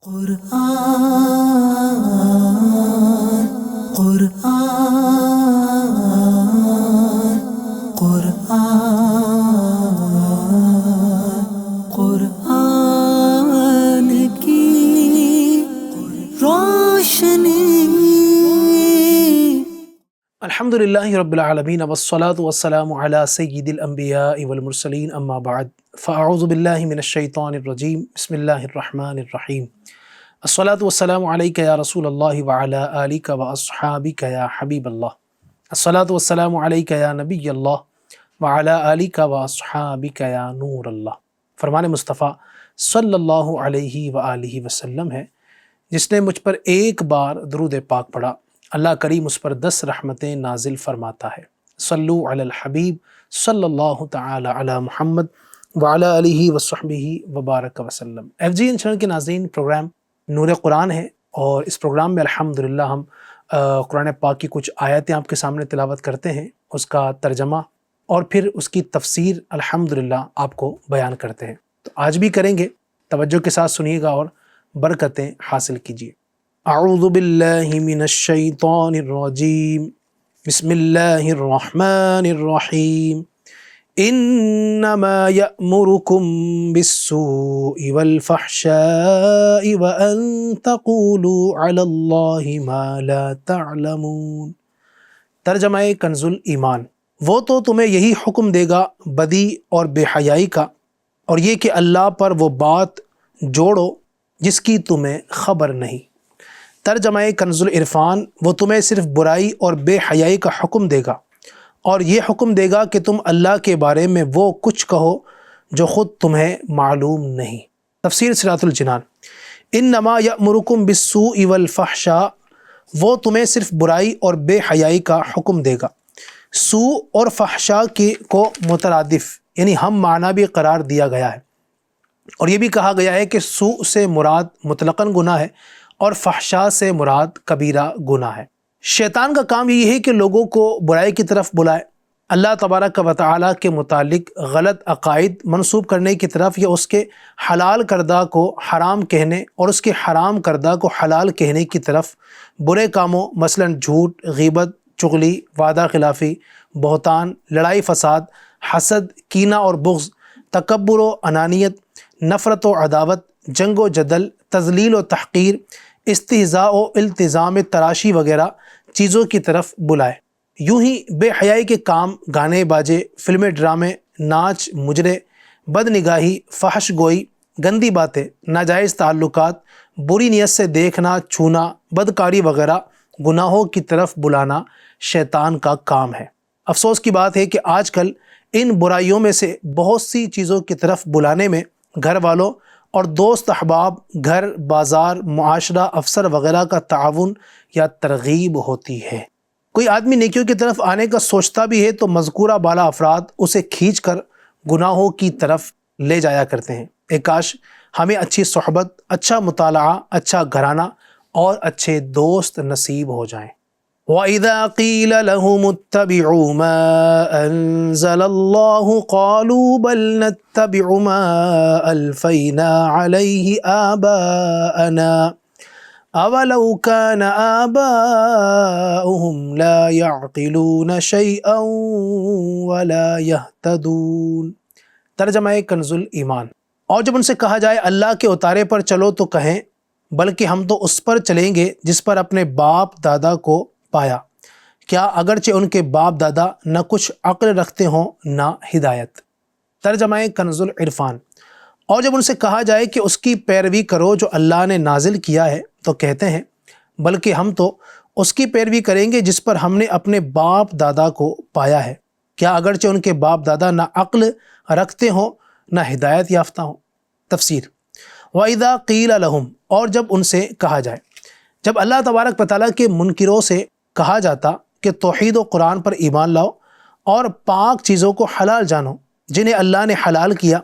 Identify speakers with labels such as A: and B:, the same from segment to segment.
A: قرآن قرآن قرآن قرآن کی روشنی۔
B: الحمدللہ رب العالمین والصلاة والسلام علی سید الانبیاء والمرسلین، اما بعد فاعوذ باللہ من الشیطان الرجیم، بسم اللہ الرحمن الرحیم۔ الصلاة والسلام علیک یا رسول اللہ وعلی آلک واصحابک یا حبیب اللہ۔ الصلاة والسلام علیک یا نبی اللہ وعلی آلک واصحابک یا نور اللہ۔ فرمان مصطفیٰ صلی اللہ علیہ وآلہ وسلم ہے، جس نے مجھ پر ایک بار درود پاک پڑھا، اللہ کریم اس پر 10 رحمتیں نازل فرماتا ہے۔ صلو علی الحبیب صلی اللہ تعالی علی محمد وعلی آلہ وصحبہ وبارک وسلم۔ FGN چینل کے ناظرین، پروگرام نور قرآن ہے، اور اس پروگرام میں الحمدللہ ہم قرآن پاک کی کچھ آیتیں آپ کے سامنے تلاوت کرتے ہیں، اس کا ترجمہ اور پھر اس کی تفسیر الحمدللہ آپ کو بیان کرتے ہیں۔ تو آج بھی کریں گے، توجہ کے ساتھ سنیے گا اور برکتیں حاصل کیجیے۔ اعوذ باللہ من الشیطان الرجیم، بسم اللہ الرحمن الرحیم۔ انما یأمرکم بالسوء والفحشاء وان تقولوا علی اللہ ما لا تعلمون۔ ترجمہ کنز الایمان۔ وہ تو تمہیں یہی حکم دے گا بدی اور بے حیائی کا، اور یہ کہ اللہ پر وہ بات جوڑو جس کی تمہیں خبر نہیں۔ ترجمہ کنز العرفان۔ وہ تمہیں صرف برائی اور بے حیائی کا حکم دے گا، اور یہ حکم دے گا کہ تم اللہ کے بارے میں وہ کچھ کہو جو خود تمہیں معلوم نہیں۔ تفسیر صراط الجنان۔ انما یأمرکم بالسوء والفحشاء۔ وہ تمہیں صرف برائی اور بے حیائی کا حکم دے گا۔ سوء اور فحشاء کو مترادف یعنی ہم معنی بھی قرار دیا گیا ہے، اور یہ بھی کہا گیا ہے کہ سوء سے مراد مطلقاً گناہ ہے، اور فحشاء سے مراد کبیرہ گناہ ہے۔ شیطان کا کام یہ ہے کہ لوگوں کو برائی کی طرف بلائے، اللہ تبارک و تعالیٰ کے متعلق غلط عقائد منسوب کرنے کی طرف، یا اس کے حلال کردہ کو حرام کہنے اور اس کے حرام کردہ کو حلال کہنے کی طرف، برے کاموں مثلا جھوٹ، غیبت، چغلی، وعدہ خلافی، بہتان، لڑائی فساد، حسد، کینہ اور بغض، تکبر و انانیت، نفرت و عداوت، جنگ و جدل، تذلیل و تحقیر، استہزاء و التزام تراشی وغیرہ چیزوں کی طرف بلائے۔ یوں ہی بے حیائی کے کام، گانے باجے، فلمیں، ڈرامے، ناچ، مجرے، بد نگاہی، فحش گوئی، گندی باتیں، ناجائز تعلقات، بری نیت سے دیکھنا، چھونا، بدکاری وغیرہ گناہوں کی طرف بلانا شیطان کا کام ہے۔ افسوس کی بات ہے کہ آج کل ان برائیوں میں سے بہت سی چیزوں کی طرف بلانے میں گھر والوں اور دوست احباب، گھر، بازار، معاشرہ، افسر وغیرہ کا تعاون یا ترغیب ہوتی ہے۔ کوئی آدمی نیکیوں کی طرف آنے کا سوچتا بھی ہے تو مذکورہ بالا افراد اسے کھینچ کر گناہوں کی طرف لے جایا کرتے ہیں۔ کاش ہمیں اچھی صحبت، اچھا مطالعہ، اچھا گھرانہ اور اچھے دوست نصیب ہو جائیں۔ وَإِذَا قِيلَ لَهُمُ اتَّبِعُوا مَا أَنزَلَ اللَّهُ قَالُوا بَلْ نَتَّبِعُ مَا أَلْفَيْنَا عَلَيْهِ آبَاءَنَا أَوَلَوْ كَانَ آبَاؤُهُمْ لَا يَعْقِلُونَ شَيْئًا وَلَا يَهْتَدُونَ۔ ترجمہ کنز الایمان۔ اور جب ان سے کہا جائے اللہ کے اتارے پر چلو تو کہیں بلکہ ہم تو اس پر چلیں گے جس پر اپنے باپ دادا کو پایا، کیا اگرچہ ان کے باپ دادا نہ کچھ عقل رکھتے ہوں نہ ہدایت۔ ترجمہ کنز العرفان۔ اور جب ان سے کہا جائے کہ اس کی پیروی کرو جو اللہ نے نازل کیا ہے تو کہتے ہیں بلکہ ہم تو اس کی پیروی کریں گے جس پر ہم نے اپنے باپ دادا کو پایا ہے، کیا اگرچہ ان کے باپ دادا نہ عقل رکھتے ہوں نہ ہدایت یافتہ ہوں۔ تفسیر۔ وَإِذَا قِيلَ لَهُمْ۔ اور جب ان سے کہا جائے، جب اللہ تبارک و تعالیٰ کے منکروں سے کہا جاتا کہ توحید و قرآن پر ایمان لاؤ اور پاک چیزوں کو حلال جانو جنہیں اللہ نے حلال کیا،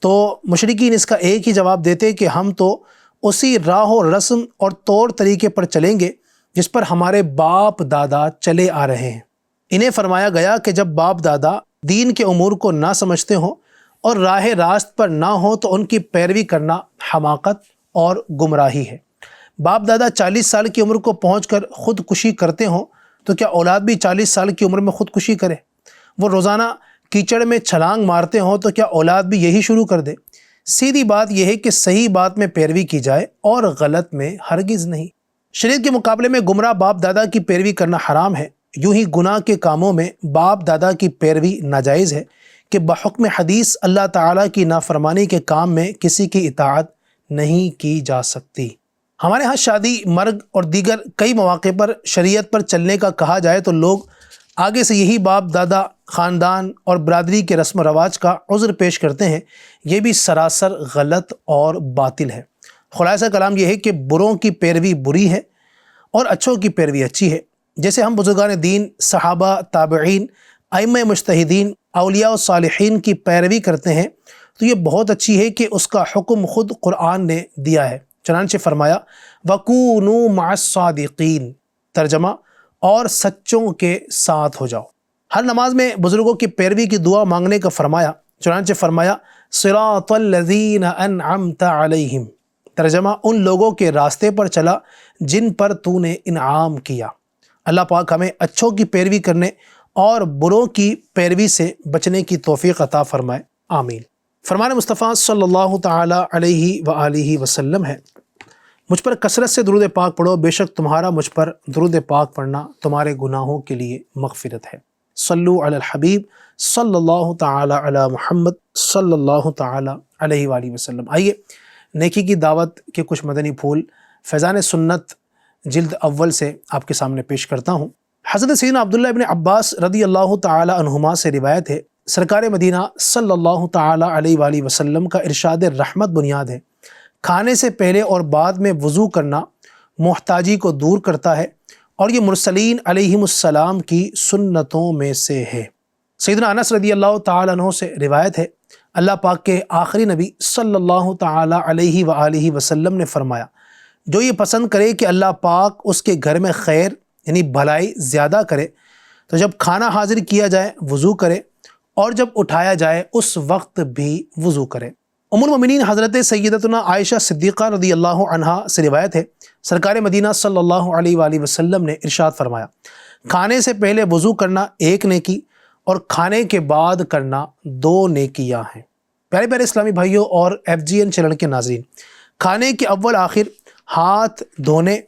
B: تو مشرکین اس کا ایک ہی جواب دیتے کہ ہم تو اسی راہ و رسم اور طور طریقے پر چلیں گے جس پر ہمارے باپ دادا چلے آ رہے ہیں۔ انہیں فرمایا گیا کہ جب باپ دادا دین کے امور کو نہ سمجھتے ہوں اور راہ راست پر نہ ہوں تو ان کی پیروی کرنا حماقت اور گمراہی ہے۔ باپ دادا 40 سال کی عمر کو پہنچ کر خودکشی کرتے ہوں تو کیا اولاد بھی 40 سال کی عمر میں خودکشی کرے؟ وہ روزانہ کیچڑ میں چھلانگ مارتے ہوں تو کیا اولاد بھی یہی شروع کر دے؟ سیدھی بات یہ ہے کہ صحیح بات میں پیروی کی جائے اور غلط میں ہرگز نہیں۔ شریعت کے مقابلے میں گمراہ باپ دادا کی پیروی کرنا حرام ہے۔ یوں ہی گناہ کے کاموں میں باپ دادا کی پیروی ناجائز ہے کہ بحکم حدیث اللہ تعالیٰ کی نافرمانی کے کام میں کسی کی اطاعت نہیں کی جا سکتی۔ ہمارے ہاں شادی، مرگ اور دیگر کئی مواقع پر شریعت پر چلنے کا کہا جائے تو لوگ آگے سے یہی باپ دادا، خاندان اور برادری کے رسم و رواج کا عذر پیش کرتے ہیں۔ یہ بھی سراسر غلط اور باطل ہے۔ خلاصہ کلام یہ ہے کہ بروں کی پیروی بری ہے اور اچھوں کی پیروی اچھی ہے۔ جیسے ہم بزرگان دین، صحابہ، تابعین، ائمہ مجتہدین، اولیاء و صالحین کی پیروی کرتے ہیں تو یہ بہت اچھی ہے کہ اس کا حکم خود قرآن نے دیا ہے۔ چنانچہ فرمایا وَكُونُوا مَعَ الصَّادِقِينَ، ترجمہ اور سچوں کے ساتھ ہو جاؤ۔ ہر نماز میں بزرگوں کی پیروی کی دعا مانگنے کا فرمایا۔ چنانچہ فرمایا صراط الذین انعمت علیہم، ترجمہ ان لوگوں کے راستے پر چلا جن پر تو نے انعام کیا۔ اللہ پاک ہمیں اچھوں کی پیروی کرنے اور بروں کی پیروی سے بچنے کی توفیق عطا فرمائے، آمین۔ فرمان مصطفیٰ صلی اللہ تعالی علیہ وآلہ وسلم ہے، مجھ پر کثرت سے درود پاک پڑھو، بے شک تمہارا مجھ پر درود پاک پڑھنا تمہارے گناہوں کے لیے مغفرت ہے۔ صلو علی الحبیب صلی اللہ تعالی علی محمد صلی اللہ تعالی علیہ وآلہ وسلم۔ آئیے نیکی کی دعوت کے کچھ مدنی پھول فیضان سنت جلد اول سے آپ کے سامنے پیش کرتا ہوں۔ حضرت سیدنا عبداللہ ابن عباس رضی اللہ تعالی عنہما سے روایت ہے، سرکار مدینہ صلی اللہ تعالی علیہ وآلہ وسلم کا ارشاد رحمت بنیاد ہے، کھانے سے پہلے اور بعد میں وضو کرنا محتاجی کو دور کرتا ہے اور یہ مرسلین علیہم السلام کی سنتوں میں سے ہے۔ سیدنا انس رضی اللہ تعالی عنہ سے روایت ہے، اللہ پاک کے آخری نبی صلی اللہ تعالی علیہ وآلہ وسلم نے فرمایا، جو یہ پسند کرے کہ اللہ پاک اس کے گھر میں خیر یعنی بھلائی زیادہ کرے تو جب کھانا حاضر کیا جائے وضو کرے اور جب اٹھایا جائے اس وقت بھی وضو کرے۔ ام المؤمنین حضرت سیدتنا عائشہ صدیقہ رضی اللہ عنہا سے روایت ہے، سرکار مدینہ صلی اللہ علیہ وآلہ وسلم نے ارشاد فرمایا، کھانے سے پہلے وضو کرنا ایک نیکی اور کھانے کے بعد کرنا 2 نیکیاں ہیں۔ پیارے پیارے اسلامی بھائیوں اور FGN چینل کے ناظرین، کھانے کے اول آخر ہاتھ دھونے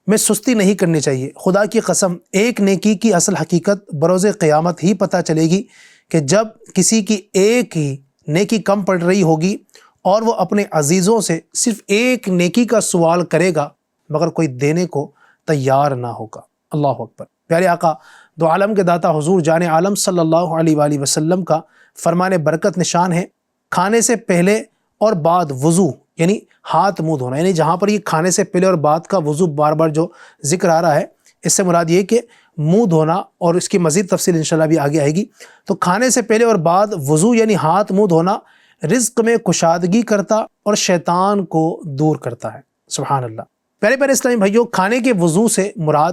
B: میں سستی نہیں کرنی چاہیے۔ خدا کی قسم ایک نیکی کی اصل حقیقت بروز قیامت ہی پتہ چلے گی کہ جب کسی کی ایک ہی نیکی کم پڑ رہی ہوگی اور وہ اپنے عزیزوں سے صرف ایک نیکی کا سوال کرے گا مگر کوئی دینے کو تیار نہ ہوگا۔ اللہ اکبر۔ پیارے آقا دو عالم کے داتا حضور جان عالم صلی اللہ علیہ وآلہ وسلم کا فرمان برکت نشان ہے، کھانے سے پہلے اور بعد وضو یعنی ہاتھ منہ دھونا، یعنی جہاں پر یہ کھانے سے پہلے اور بعد کا وضو بار بار جو ذکر آ رہا ہے، اس سے مراد یہ کہ منہ دھونا، اور اس کی مزید تفصیل انشاءاللہ بھی آگے آئے گی۔ تو کھانے سے پہلے اور بعد وضو یعنی ہاتھ منہ دھونا رزق میں کشادگی کرتا اور شیطان کو دور کرتا ہے۔ سبحان اللہ۔ پیارے پیارے اسلامی بھائیوں، کھانے کے وضو سے مراد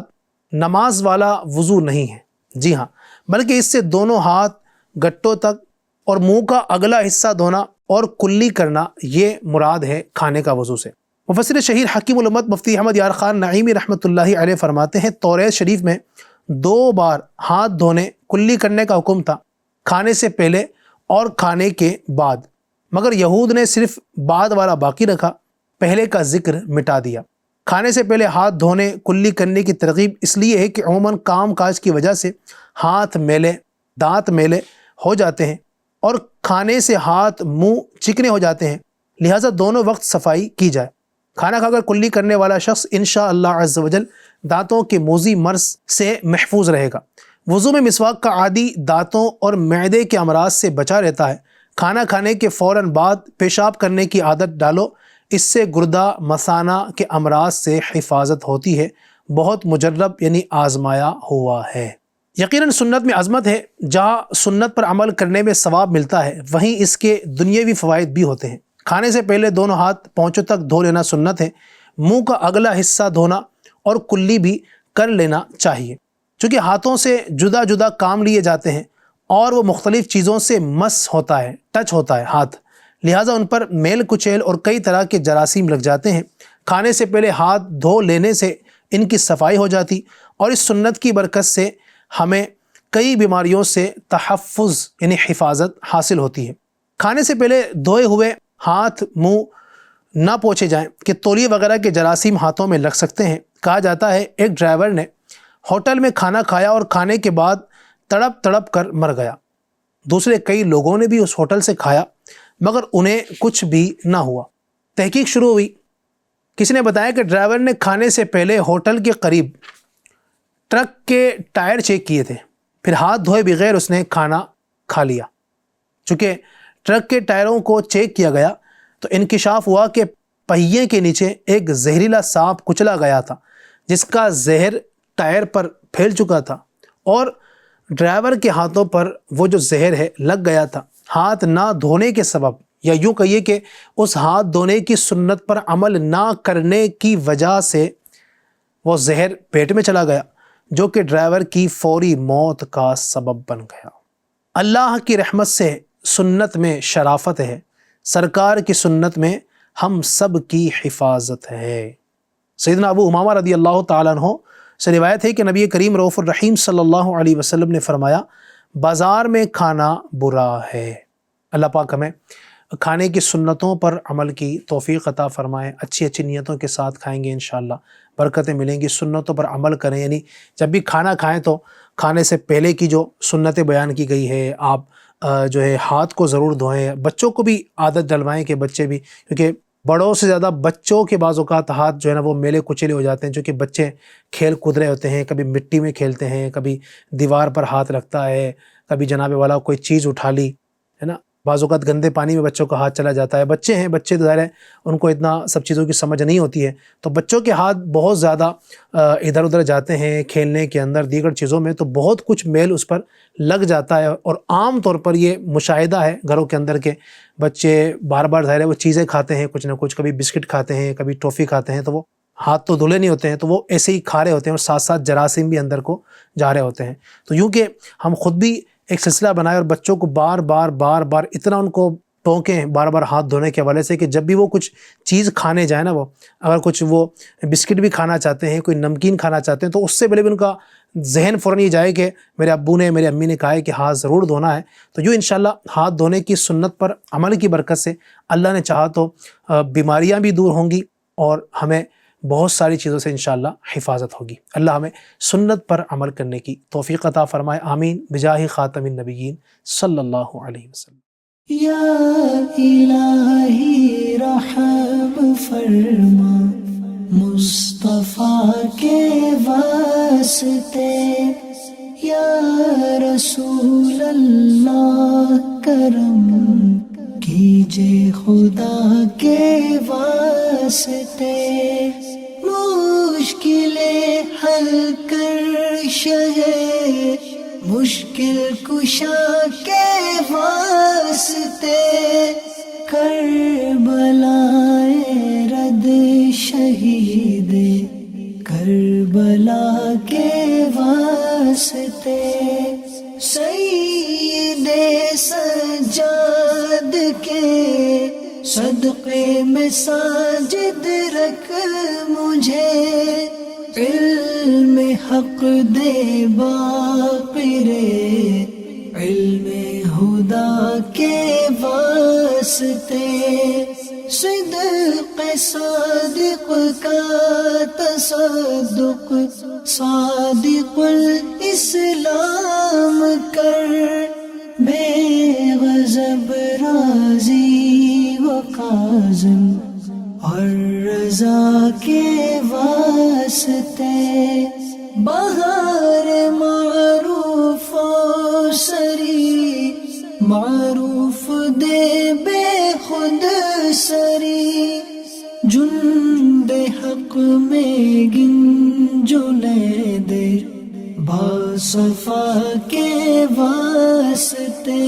B: نماز والا وضو نہیں ہے، جی ہاں، بلکہ اس سے دونوں ہاتھ گٹوں تک اور منہ کا اگلا حصہ دھونا اور کلی کرنا، یہ مراد ہے کھانے کا وضو سے۔ مفسر شہیر حکیم الامت مفتی احمد یار خان نعیمی رحمۃ اللہ علیہ فرماتے ہیں، توریت شریف میں 2 بار ہاتھ دھونے کلی کرنے کا حکم تھا، کھانے سے پہلے اور کھانے کے بعد، مگر یہود نے صرف بعد والا باقی رکھا، پہلے کا ذکر مٹا دیا۔ کھانے سے پہلے ہاتھ دھونے کلی کرنے کی ترغیب اس لیے ہے کہ عموماً کام کاج کی وجہ سے ہاتھ میلے، دانت میلے ہو جاتے ہیں اور کھانے سے ہاتھ منہ چکنے ہو جاتے ہیں، لہٰذا دونوں وقت صفائی کی جائے۔ کھانا کھا کر کلی کرنے والا شخص انشاءاللہ عز و جل دانتوں کے موذی مرض سے محفوظ رہے گا۔ وضو میں مسواک کا عادی دانتوں اور معدے کے امراض سے بچا رہتا ہے۔ کھانا کھانے کے فوراً بعد پیشاب کرنے کی عادت ڈالو، اس سے گردہ مثانہ کے امراض سے حفاظت ہوتی ہے، بہت مجرب یعنی آزمایا ہوا ہے۔ یقیناً سنت میں عظمت ہے، جہاں سنت پر عمل کرنے میں ثواب ملتا ہے وہیں اس کے دنیاوی فوائد بھی ہوتے ہیں۔ کھانے سے پہلے دونوں ہاتھ پونچھوں تک دھو لینا سنت ہے، منہ کا اگلا حصہ دھونا اور کلی بھی کر لینا چاہیے، چونکہ ہاتھوں سے جدا جدا کام لیے جاتے ہیں اور وہ مختلف چیزوں سے مس ہوتا ہے، ٹچ ہوتا ہے ہاتھ، لہٰذا ان پر میل کچیل اور کئی طرح کے جراثیم لگ جاتے ہیں۔ کھانے سے پہلے ہاتھ دھو لینے سے ان کی صفائی ہو جاتی اور اس سنت کی برکت سے ہمیں کئی بیماریوں سے تحفظ یعنی حفاظت حاصل ہوتی ہے۔ کھانے سے پہلے دھوئے ہوئے ہاتھ منہ نہ پوچھے جائیں کہ تولیے وغیرہ کے جراثیم ہاتھوں میں لگ سکتے ہیں۔ کہا جاتا ہے ایک ڈرائیور نے ہوٹل میں کھانا کھایا اور کھانے کے بعد تڑپ تڑپ کر مر گیا۔ دوسرے کئی لوگوں نے بھی اس ہوٹل سے کھایا مگر انہیں کچھ بھی نہ ہوا۔ تحقیق شروع ہوئی، کسی نے بتایا کہ ڈرائیور نے کھانے سے پہلے ہوٹل کے قریب ٹرک کے ٹائر چیک کیے تھے، پھر ہاتھ دھوئے بغیر اس نے کھانا کھا لیا۔ چونکہ ٹرک کے ٹائروں کو چیک کیا گیا تو انکشاف ہوا کہ پہیے کے نیچے ایک زہریلا سانپ کچلا گیا تھا جس کا زہر ٹائر پر پھیل چکا تھا اور ڈرائیور کے ہاتھوں پر وہ جو زہر ہے لگ گیا تھا۔ ہاتھ نہ دھونے کے سبب یا یوں کہیے کہ اس ہاتھ دھونے کی سنت پر عمل نہ کرنے کی وجہ سے وہ زہر پیٹ میں چلا گیا جو کہ ڈرائیور کی فوری موت کا سبب بن گیا۔ اللہ کی رحمت سے سنت میں شرافت ہے، سرکار کی سنت میں ہم سب کی حفاظت ہے۔ سیدنا ابو امامہ رضی اللہ تعالیٰ عنہ سے روایت ہے کہ نبی کریم رؤوف الرحیم صلی اللہ علیہ وسلم نے فرمایا بازار میں کھانا برا ہے۔ اللہ پاک ہمیں کھانے کی سنتوں پر عمل کی توفیق عطا فرمائے، اچھی اچھی نیتوں کے ساتھ کھائیں گے انشاءاللہ برکتیں ملیں گی۔ سنتوں پر عمل کریں، یعنی جب بھی کھانا کھائیں تو کھانے سے پہلے کی جو سنتیں بیان کی گئی ہے آپ جو ہے ہاتھ کو ضرور دھوئیں۔ بچوں کو بھی عادت ڈلوائیں کہ بچے بھی، کیونکہ بڑوں سے زیادہ بچوں کے بعض اوقات ہاتھ جو ہے نا وہ میلے کچیلے ہو جاتے ہیں، جو کہ بچے کھیل کود رہے ہوتے ہیں، کبھی مٹی میں کھیلتے ہیں، کبھی دیوار پر ہاتھ رکھتا ہے، کبھی جناب والا کوئی چیز اٹھا لی ہے نا، بعض اوقات گندے پانی میں بچوں کا ہاتھ چلا جاتا ہے۔ بچے ہیں، بچے ظاہر ہے ان کو اتنا سب چیزوں کی سمجھ نہیں ہوتی ہے، تو بچوں کے ہاتھ بہت زیادہ ادھر ادھر جاتے ہیں کھیلنے کے اندر دیگر چیزوں میں، تو بہت کچھ میل اس پر لگ جاتا ہے۔ اور عام طور پر یہ مشاہدہ ہے گھروں کے اندر کے بچے بار بار ظاہر ہے وہ چیزیں کھاتے ہیں کچھ نہ کچھ، کبھی بسکٹ کھاتے ہیں، کبھی ٹافی کھاتے ہیں، تو وہ ہاتھ تو دھلے نہیں ہوتے ہیں، تو وہ ایسے ہی کھا رہے ہوتے ہیں اور ساتھ ساتھ جراثیم بھی اندر کو جا رہے ہوتے ہیں۔ تو یوں کہ ہم خود بھی ایک سلسلہ بنائیں اور بچوں کو بار بار اتنا ان کو ٹوکیں بار بار ہاتھ دھونے کے حوالے سے کہ جب بھی وہ کچھ چیز کھانے جائیں نا، وہ اگر کچھ وہ بسکٹ بھی کھانا چاہتے ہیں، کوئی نمکین کھانا چاہتے ہیں، تو اس سے پہلے بھی ان کا ذہن فوراً یہ جائے کہ میرے ابو نے میرے امی نے کہا ہے کہ ہاتھ ضرور دھونا ہے۔ تو یوں انشاءاللہ ہاتھ دھونے کی سنت پر عمل کی برکت سے اللہ نے چاہا تو بیماریاں بھی دور ہوں گی اور ہمیں بہت ساری چیزوں سے انشاءاللہ حفاظت ہوگی۔ اللہ ہمیں سنت پر عمل کرنے کی توفیق عطا فرمائے، آمین بجاہ خاتم النبیین صلی اللہ علیہ وسلم۔
A: یا الہی رحم فرما مصطفیٰ کے واسطے، یا رسول اللہ کرم کیجے خدا کے واسطے، مشکلیں حل کر شہے مشکل کشا کے واسطے، کربلائے رد شہید کربلا کے واسطے، سید سجاد کے صدقے میں ساجد رکھ مجھے، علم حق دے باقر علم خدا کے واسطے، صدق صادق کا تصدق صادق الاسلام کر، بے غضب راضی و کاظم اور رضا کے واسطے، بہار معروف و سری معروف دے بے خود سری، جند حق میں گنجلے دے باصفا کے واسطے،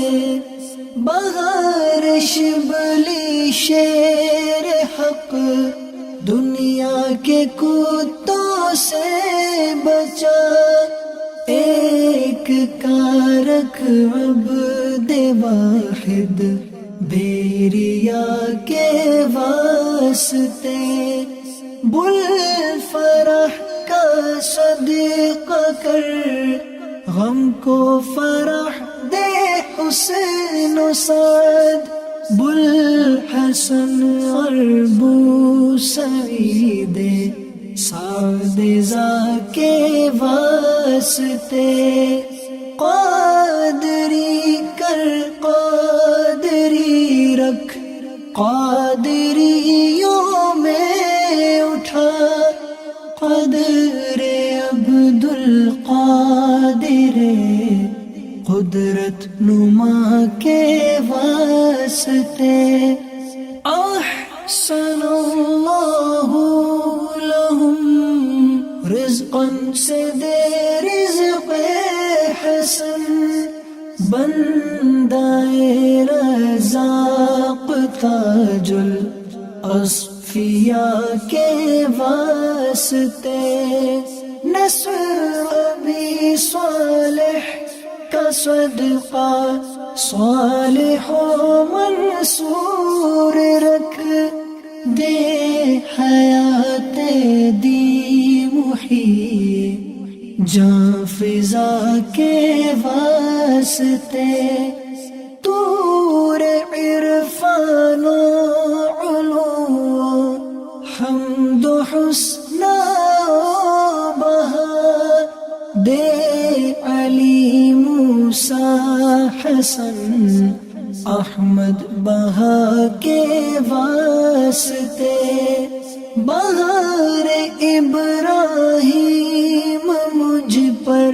A: بہار شبلی شیر حق دنیا کے کتوں سے بچا، ایک کارک عبد واحد بیریا کے واسطے، بل فرح کا صدقہ کر، غم کو فرح دے حسن و سعد، بل حسن اور بو سعید سعد زا کے واسطے، قادری کر قادری رکھ، قادریوں میں اٹھا، قدر عبد القادر قدرت نما کے واسطے، احسن اللہ لہم رزقا سے دے رزق حسن، بندہ رزاق تاج الاصفیاء کے واسطے، نصر ابی صالح کا صدقہ صالح و منصور رکھ، دے حیات دی محیی جاں فضا کے واسطے، طور عرفان و علو حمد و حسن و بہا، دے علی موسیٰ حسن احمد بہا کے واسطے، بہار ابراہیم مجھ پر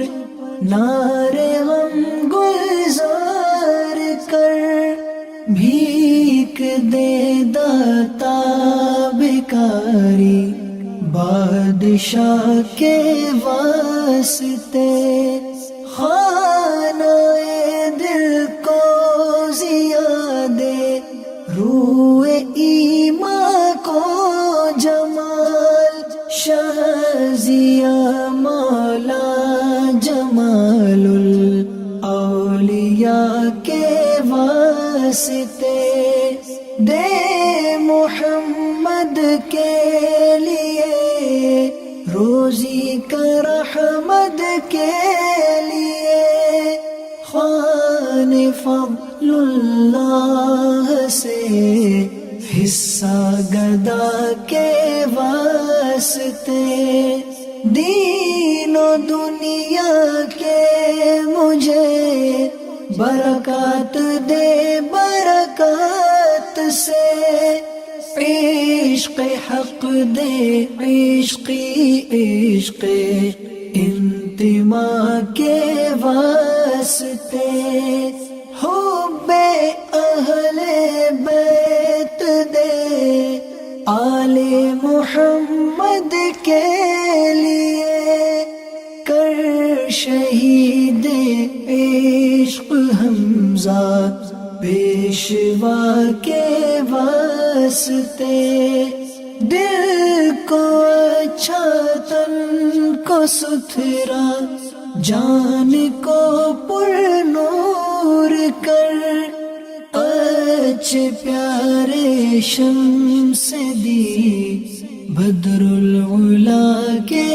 A: نار غم گلزار کر، بھیک دے داتا بیکاری بادشاہ کے واسطے، خانہ دل کو زیادے روح ایمان کو جمال، شہزیا مولا جمال الاولیاء کے واسطے، دے محمد کے لیے روزی کا رحمت کے لیے، خوان فضل اللہ سے حصہ گدا کے واسطے، دین و دنیا کے مجھے برکات دے برکات سے، عشق حق دے عشقی عشق انتماء کے واسطے، حب اہل بیت دے آل محمد کے لیے، کر شہید عشق حمزہ پیشوا کے واسطے، دل کو اچھا تن کو ستھرا جان کو پر نور کر، اچھے پیارے شمس دی بدر العلا کے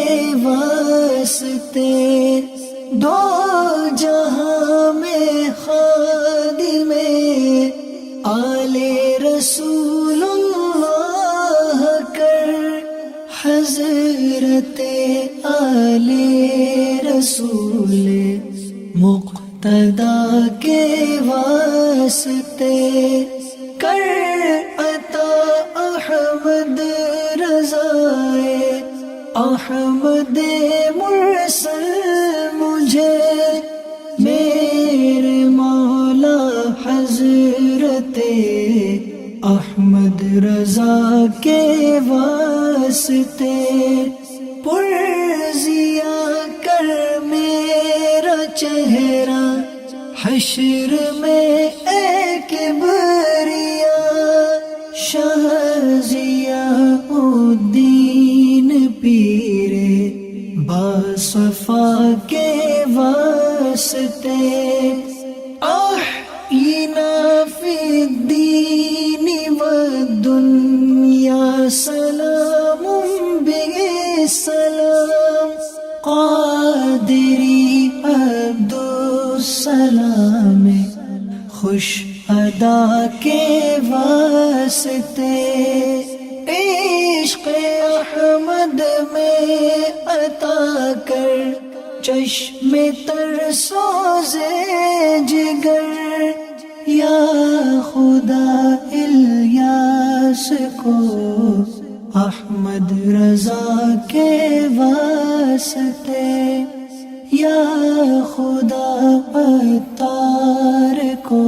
A: واسطے، دو جہاں میں خادم آل رسول اللہ کر، حضرت آل رسول مقتدی کے واسطے، کر عطا احمد رضائے احمد مرسل مجھے، میرے مولا حضرت احمد رضا کے واسطے، پرزیا کر میرا چہرہ حشر میں اے کبریا، شاہ ضیاء الدین پیرے باصفا کے واسطے، احینا فی الدین سلام قادری عبدالسلام خوش ادا کے واسطے عشق احمد میں عطا کر چشم تر سوزے جگر یا خدا الیاس کو احمد رضا کے واسطے یا خدا عطار کو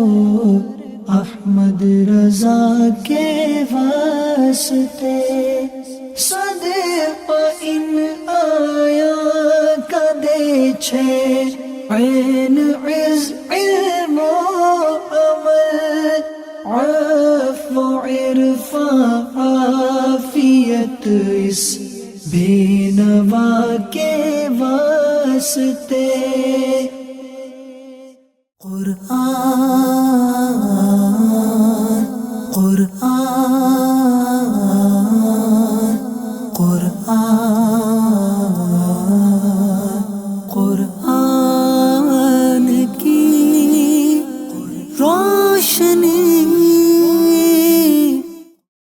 A: احمد رضا کے واسطے صدقہ ان آیا کدے چھے عین عز علم و عمل عفو عرفان عافیت اس بے نوا کے واسطے قرآن قرآن قرآن قرآن کی روشنی